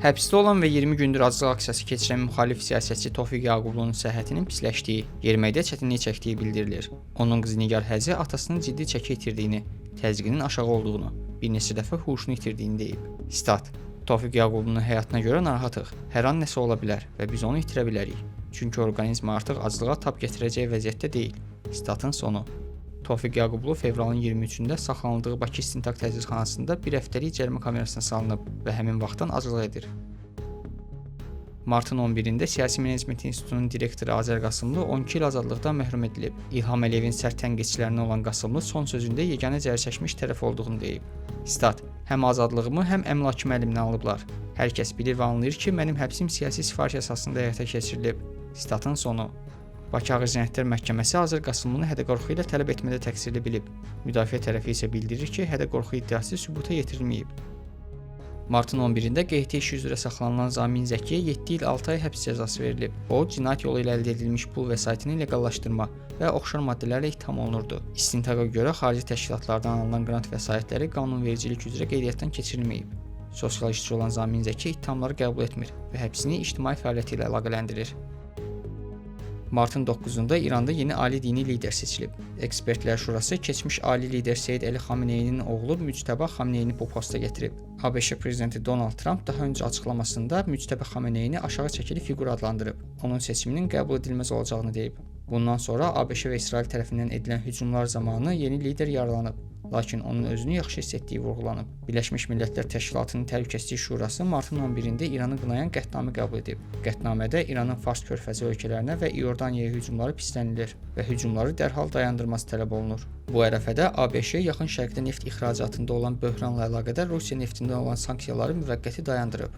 Həbsdə olan və 20 gündür azlıq aksiyası keçirən müxalif siyasətçi Tofiq Yaqublu'nun səhhətinin pisləşdiyi, yeriməkdə çətinlik çəkdiyi bildirilir. Onun qızı Nigar Həzi atasının ciddi çəki itirdiyini, təzyiqinin aşağı olduğunu, bir neçə dəfə huşunu itirdiyini deyib. Stat: Tofiq Yaqublu'nun həyatına görə narahatıq. Hər an nəsə ola bilər və biz onu itirə bilərik. Çünki orqanizm artıq aclığa tab gətirəcək vəziyyətdə deyil. Statın sonu. Tofiq Yaqublu fevralın 23-də saxlanıldığı Bakı İstintaq Təcridxanasında bir həftəlik cərimə kamerasına salınıb və həmin vaxtdan aclıq edir. Martın 11-də Siyasi Menecment İnstitutunun direktoru Azər Qasımlı 12 il azadlıqdan məhrum edilib. İlham Əliyevin sərt tənqidçilərindən olan Qasımlı son sözündə yeganə zərərçəkmiş tərəf olduğunu deyib. Stat: Həm azadlığımı, həm əmlakımı əlimdən alıblar. Hər kəs bilir və anlayır ki, mənim həbsim siyasi sifariş əsasında həyata keçirilib. Statın sonu. Bakı Ağır Cinayətlər Məhkəməsi Azər Qasımlını hədə-qorxu ilə tələb etmədə təqsirli bilib. Müdafiə tərəfi isə bildirir ki, hədə-qorxu iddiası sübuta yetirilməyib. Martın 11-də QHT işi üzrə saxlanılan Zamin Zəkiyə 7 il 6 ay həbs cəzası verilib. O, cinayət yolu ilə əldə edilmiş pul vəsaitini leqallaşdırma və oxşar maddələrlə ittiham olunurdu. İstintaqa görə xarici təşkilatlardan alınan qrant vəsaitləri qanunvericilik üzrə qeydiyyatdan keçirilməyib. Sosial işçi olan Zamin Zəki ittihamları qəbul etmir və həbsini ictimai fəaliyyəti ilə əlaqələndirir. Martın 9-da İranda yeni ali dini lider seçilib. Ekspertlər Şurası keçmiş ali lider Seyid Əli Xameneyinin oğlu Müctəba Xameneyini bu posta gətirib. ABŞ prezidenti Donald Trump daha öncə açıqlamasında Müctəba Xameneyini aşağı çəkili fiqur adlandırıb. Onun seçiminin qəbul edilməz olacağını deyib. Bundan sonra ABŞ və İsrail tərəfindən edilən hücumlar zamanı yeni lider yaralanıb. Lakin onun özünü yaxşı hiss etdiyi vurğulanıb. Birləşmiş Millətlər Təşkilatının Təhlükəsizlik Şurası martın 11-də İranı qınayan qətnamə qəbul edib. Qətnamədə İranın Fars körfəzi ölkələrinə və İordaniyaya hücumları pislənilir və hücumları dərhal dayandırması tələb olunur. Bu ərəfədə ABŞ yaxın şərqdə neft ixracatında olan böhranla əlaqədar Rusiya neftindən olan sanksiyaları müvəqqəti dayandırıb.